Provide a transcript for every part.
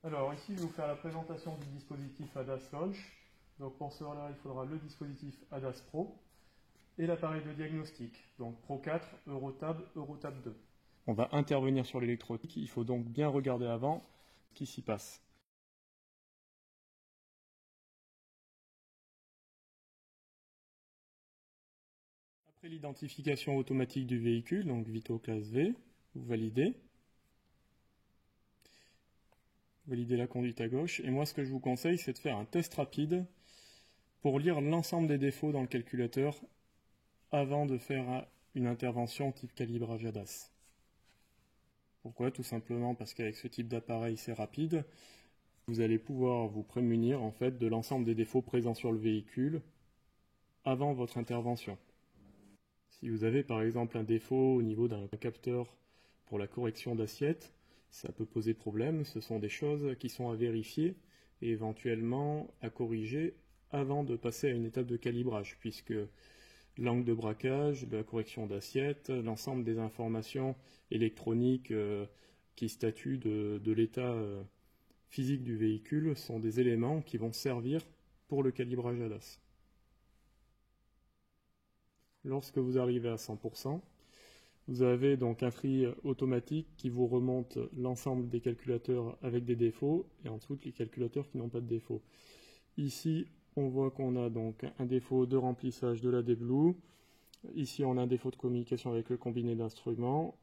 Alors ici, je vais vous faire la présentation du dispositif ADAS Launch. Donc pour cela, il faudra le dispositif ADAS Pro et l'appareil de diagnostic, donc Pro 4, Eurotab, Eurotab 2. On va intervenir sur l'électronique, il faut donc bien regarder avant ce qui s'y passe. Après l'identification automatique du véhicule, donc Vito classe V, vous validez la conduite à gauche. Et moi, ce que je vous conseille, c'est de faire un test rapide pour lire l'ensemble des défauts dans le calculateur avant de faire une intervention type calibrage ADAS. Pourquoi? Tout simplement parce qu'avec ce type d'appareil, c'est rapide. Vous allez pouvoir vous prémunir en fait de l'ensemble des défauts présents sur le véhicule avant votre intervention. Si vous avez par exemple un défaut au niveau d'un capteur pour la correction d'assiette, ça peut poser problème. Ce sont des choses qui sont à vérifier et éventuellement à corriger avant de passer à une étape de calibrage, puisque l'angle de braquage, la correction d'assiette, l'ensemble des informations électroniques qui statuent de l'état physique du véhicule sont des éléments qui vont servir pour le calibrage ADAS. Lorsque vous arrivez à 100%, vous avez donc un tri automatique qui vous remonte l'ensemble des calculateurs avec des défauts et en dessous les calculateurs qui n'ont pas de défauts. Ici, on voit qu'on a donc un défaut de remplissage de la Blue. Ici, on a un défaut de communication avec le combiné d'instruments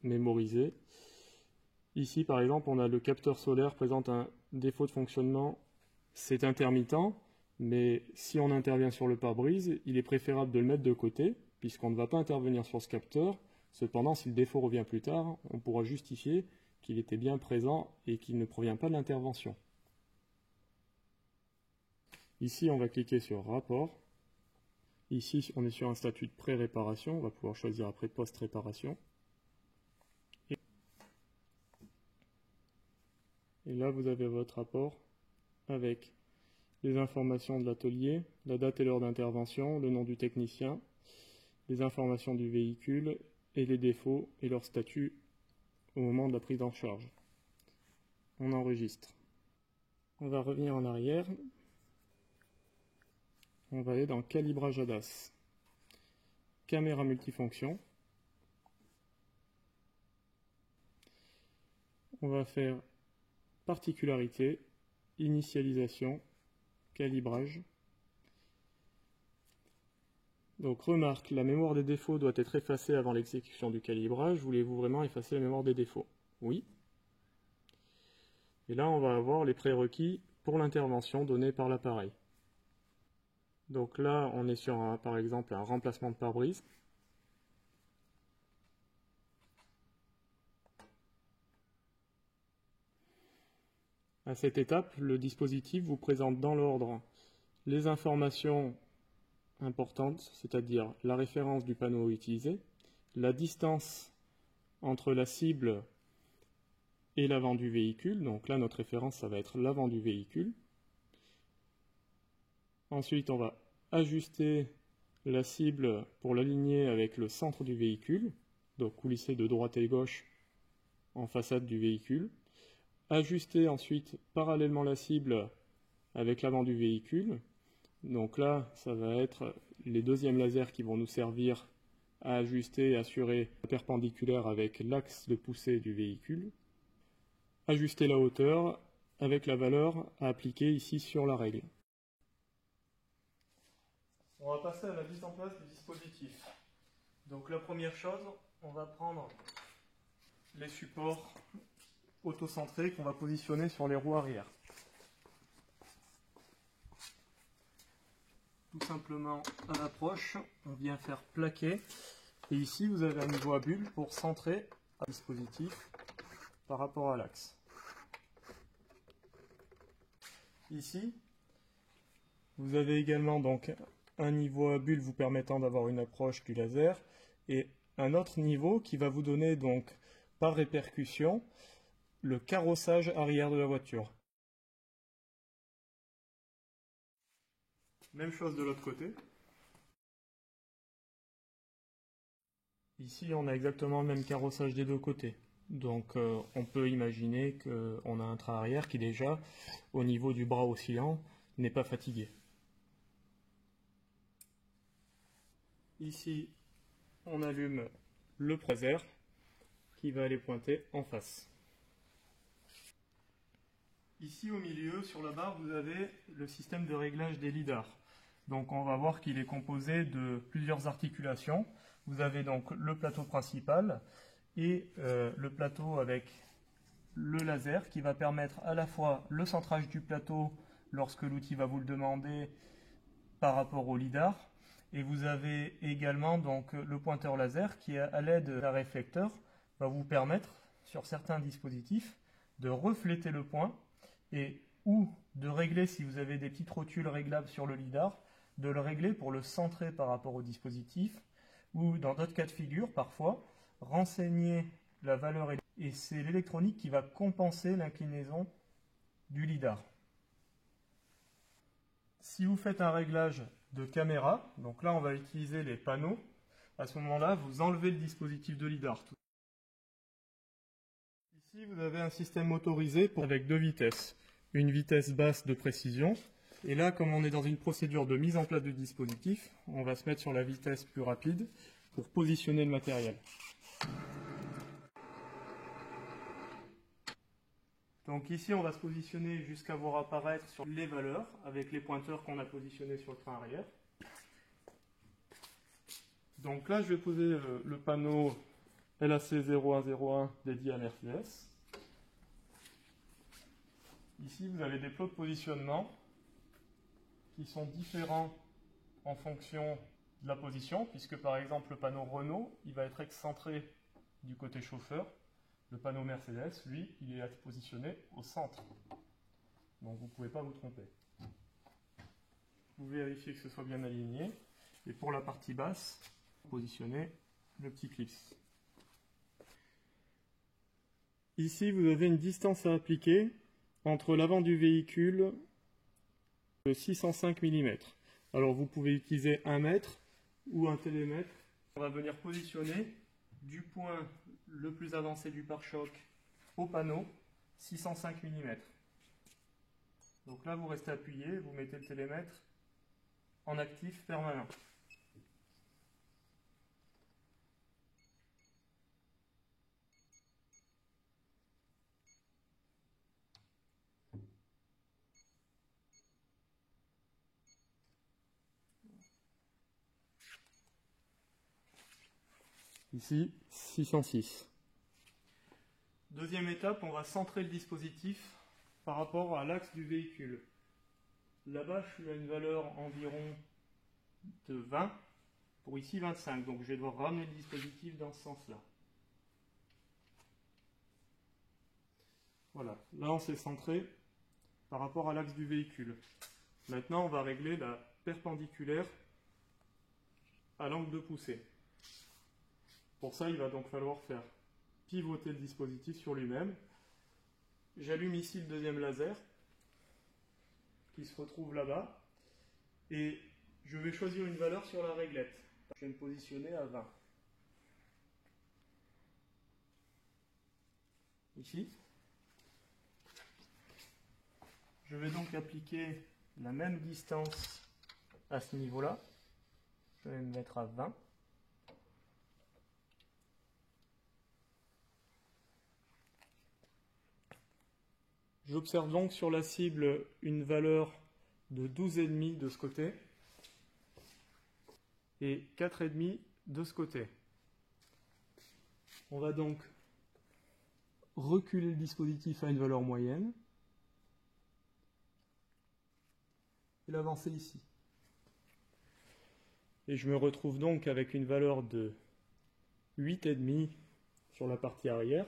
mémorisé. Ici, par exemple, on a le capteur solaire présente un défaut de fonctionnement. C'est intermittent, mais si on intervient sur le pare-brise, il est préférable de le mettre de côté, puisqu'on ne va pas intervenir sur ce capteur. Cependant, si le défaut revient plus tard, on pourra justifier qu'il était bien présent et qu'il ne provient pas de l'intervention. Ici, on va cliquer sur Rapport. Ici, on est sur un statut de pré-réparation. On va pouvoir choisir après post-réparation. Et là, vous avez votre rapport avec les informations de l'atelier, la date et l'heure d'intervention, le nom du technicien, les informations du véhicule et les défauts et leur statut au moment de la prise en charge. On enregistre. On va revenir en arrière. On va aller dans Calibrage ADAS. Caméra multifonction. On va faire Particularité, Initialisation, Calibrage. Donc remarque, la mémoire des défauts doit être effacée avant l'exécution du calibrage. Voulez-vous vraiment effacer la mémoire des défauts? Oui. Et là, on va avoir les prérequis pour l'intervention donnée par l'appareil. Donc là, on est sur, par exemple, un remplacement de pare-brise. À cette étape, le dispositif vous présente dans l'ordre les informations importantes, c'est-à-dire la référence du panneau utilisé, la distance entre la cible et l'avant du véhicule. Donc là, notre référence, ça va être l'avant du véhicule. Ensuite, on va ajuster la cible pour l'aligner avec le centre du véhicule, donc coulisser de droite et gauche en façade du véhicule. Ajuster ensuite parallèlement la cible avec l'avant du véhicule. Donc là, ça va être les deuxièmes lasers qui vont nous servir à ajuster et assurer la perpendiculaire avec l'axe de poussée du véhicule. Ajuster la hauteur avec la valeur à appliquer ici sur la règle. On va passer à la mise en place du dispositif. Donc la première chose, on va prendre les supports auto-centrés qu'on va positionner sur les roues arrière. Tout simplement à l'approche, on vient faire plaquer. Et ici, vous avez un niveau à bulle pour centrer le dispositif par rapport à l'axe. Ici, vous avez également donc un niveau à bulle vous permettant d'avoir une approche du laser et un autre niveau qui va vous donner donc par répercussion le carrossage arrière de la voiture. Même chose de l'autre côté. Ici, on a exactement le même carrossage des deux côtés. Donc on peut imaginer qu'on a un train arrière qui déjà, au niveau du bras oscillant, n'est pas fatigué. Ici, on allume le croiseur qui va aller pointer en face. Ici au milieu, sur la barre, vous avez le système de réglage des lidars. Donc on va voir qu'il est composé de plusieurs articulations. Vous avez donc le plateau principal et le plateau avec le laser qui va permettre à la fois le centrage du plateau lorsque l'outil va vous le demander par rapport au lidar. Et vous avez également donc le pointeur laser qui, à l'aide d'un réflecteur, va vous permettre, sur certains dispositifs, de refléter le point et ou de régler, si vous avez des petites rotules réglables sur le lidar, de le régler pour le centrer par rapport au dispositif, ou dans d'autres cas de figure, parfois, renseigner la valeur, et c'est l'électronique qui va compenser l'inclinaison du lidar. Si vous faites un réglage de caméra, donc là on va utiliser les panneaux, à ce moment-là vous enlevez le dispositif de lidar. Ici vous avez un système motorisé avec deux vitesses, une vitesse basse de précision, et là comme on est dans une procédure de mise en place du dispositif, on va se mettre sur la vitesse plus rapide pour positionner le matériel. Donc ici, on va se positionner jusqu'à voir apparaître sur les valeurs avec les pointeurs qu'on a positionnés sur le train arrière. Donc là, je vais poser le panneau LAC 0101 dédié à Mercedes. Ici, vous avez des plots de positionnement qui sont différents en fonction de la position, puisque par exemple, le panneau Renault, il va être excentré du côté chauffeur. Le panneau Mercedes, lui, il est positionné au centre. Donc vous ne pouvez pas vous tromper. Vous vérifiez que ce soit bien aligné. Et pour la partie basse, positionnez le petit clip. Ici, vous avez une distance à appliquer entre l'avant du véhicule de 605 mm. Alors vous pouvez utiliser 1 mètre ou un télémètre. On va venir positionner du point le plus avancé du pare-choc au panneau, 605 mm. Donc là, vous restez appuyé, vous mettez le télémètre en actif permanent. Ici, 606. Deuxième étape, on va centrer le dispositif par rapport à l'axe du véhicule. Là-bas, je suis à une valeur environ de 20, pour ici 25, donc je vais devoir ramener le dispositif dans ce sens-là. Voilà, là on s'est centré par rapport à l'axe du véhicule. Maintenant, on va régler la perpendiculaire à l'angle de poussée. Pour ça, il va donc falloir faire pivoter le dispositif sur lui-même. J'allume ici le deuxième laser qui se retrouve là-bas et je vais choisir une valeur sur la réglette. Je vais me positionner à 20. Ici. Je vais donc appliquer la même distance à ce niveau-là. Je vais me mettre à 20. J'observe donc sur la cible une valeur de 12,5 de ce côté et 4,5 de ce côté. On va donc reculer le dispositif à une valeur moyenne et l'avancer ici. Et je me retrouve donc avec une valeur de 8,5 sur la partie arrière,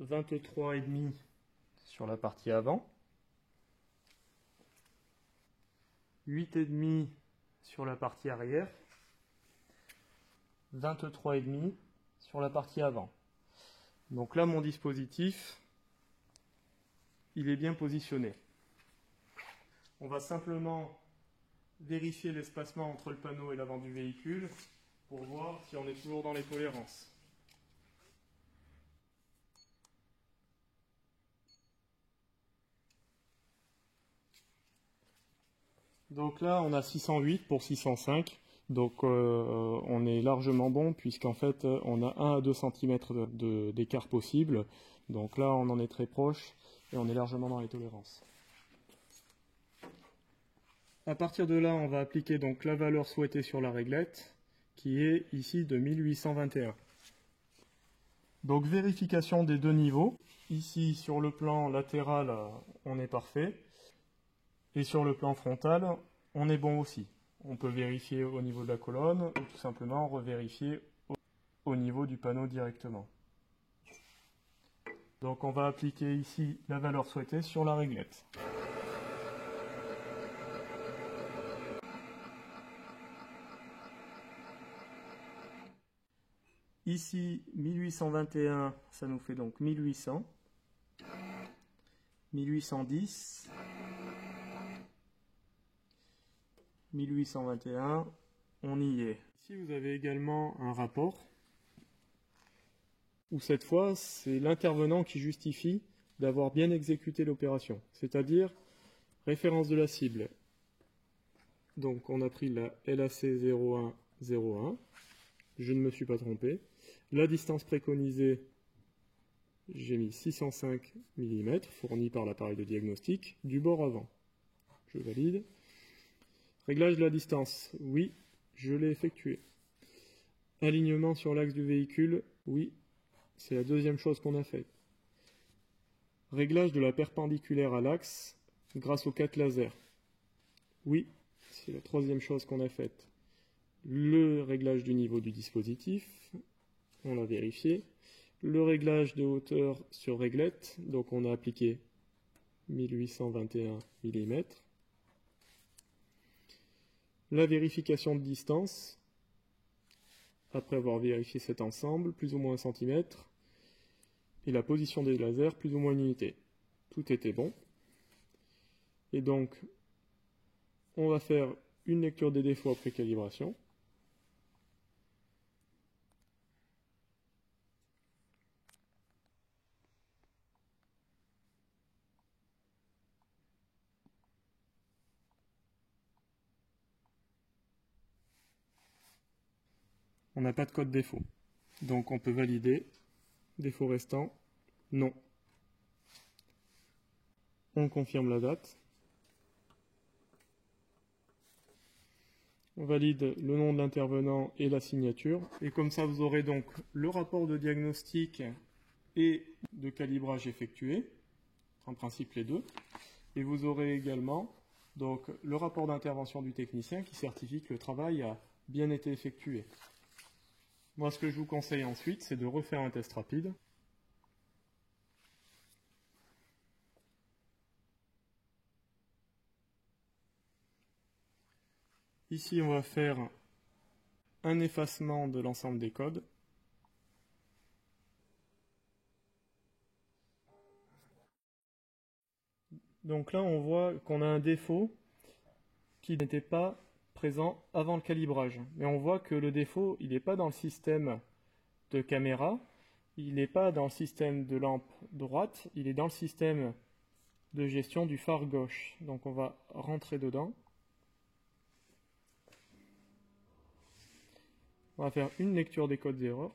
23,5 sur la partie avant, 8,5 sur la partie arrière, 23,5 sur la partie avant. Donc là, mon dispositif, il est bien positionné. On va simplement vérifier l'espacement entre le panneau et l'avant du véhicule pour voir si on est toujours dans les tolérances. Donc là, on a 608 pour 605. Donc on est largement bon puisqu'en fait on a 1 à 2 cm d'écart possible. Donc là on en est très proche et on est largement dans les tolérances. À partir de là on va appliquer donc la valeur souhaitée sur la réglette qui est ici de 1821. Donc vérification des deux niveaux. Ici sur le plan latéral on est parfait et sur le plan frontal on est bon aussi. On peut vérifier au niveau de la colonne ou tout simplement revérifier au niveau du panneau directement. Donc on va appliquer ici la valeur souhaitée sur la réglette. Ici 1821, ça nous fait donc 1800, 1810, 1821, on y est. Ici vous avez également un rapport où cette fois c'est l'intervenant qui justifie d'avoir bien exécuté l'opération, c'est-à-dire référence de la cible. Donc on a pris la LAC 0101, je ne me suis pas trompé. La distance préconisée, j'ai mis 605 mm, fournie par l'appareil de diagnostic, du bord avant. Je valide. Réglage de la distance, oui, je l'ai effectué. Alignement sur l'axe du véhicule, oui, c'est la deuxième chose qu'on a faite. Réglage de la perpendiculaire à l'axe grâce aux 4 lasers. Oui, c'est la troisième chose qu'on a faite. Le réglage du niveau du dispositif, on l'a vérifié. Le réglage de hauteur sur réglette, donc on a appliqué 1821 mm. La vérification de distance, après avoir vérifié cet ensemble, plus ou moins 1 cm. Et la position des lasers, plus ou moins 1 unité. Tout était bon. Et donc, on va faire une lecture des défauts après calibration. On n'a pas de code défaut. Donc on peut valider. Défaut restant, non. On confirme la date. On valide le nom de l'intervenant et la signature. Et comme ça, vous aurez donc le rapport de diagnostic et de calibrage effectué. En principe, les deux. Et vous aurez également donc, le rapport d'intervention du technicien qui certifie que le travail a bien été effectué. Moi, ce que je vous conseille ensuite, c'est de refaire un test rapide. Ici, on va faire un effacement de l'ensemble des codes. Donc là, on voit qu'on a un défaut qui n'était pas présent avant le calibrage. Mais on voit que le défaut, il n'est pas dans le système de caméra, il n'est pas dans le système de lampe droite, il est dans le système de gestion du phare gauche. Donc on va rentrer dedans. On va faire une lecture des codes d'erreur.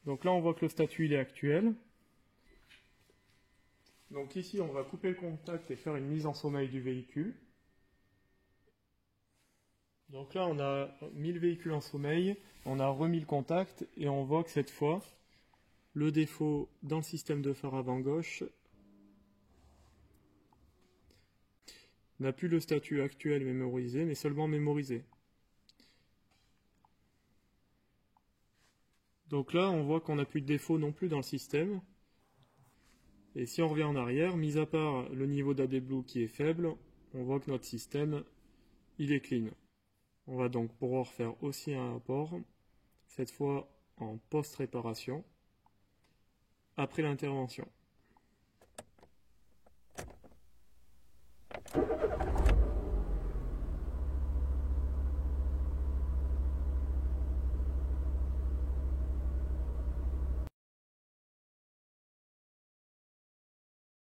Donc là, on voit que le statut il est actuel. Donc ici, on va couper le contact et faire une mise en sommeil du véhicule. Donc là, on a mis le véhicule en sommeil, on a remis le contact et on voit que cette fois, le défaut dans le système de phare avant gauche n'a plus le statut actuel mémorisé, mais seulement mémorisé. Donc là, on voit qu'on n'a plus de défaut non plus dans le système. Et si on revient en arrière, mis à part le niveau d'AdBlue qui est faible, on voit que notre système, il est clean. On va donc pouvoir faire aussi un rapport, cette fois en post-réparation, après l'intervention.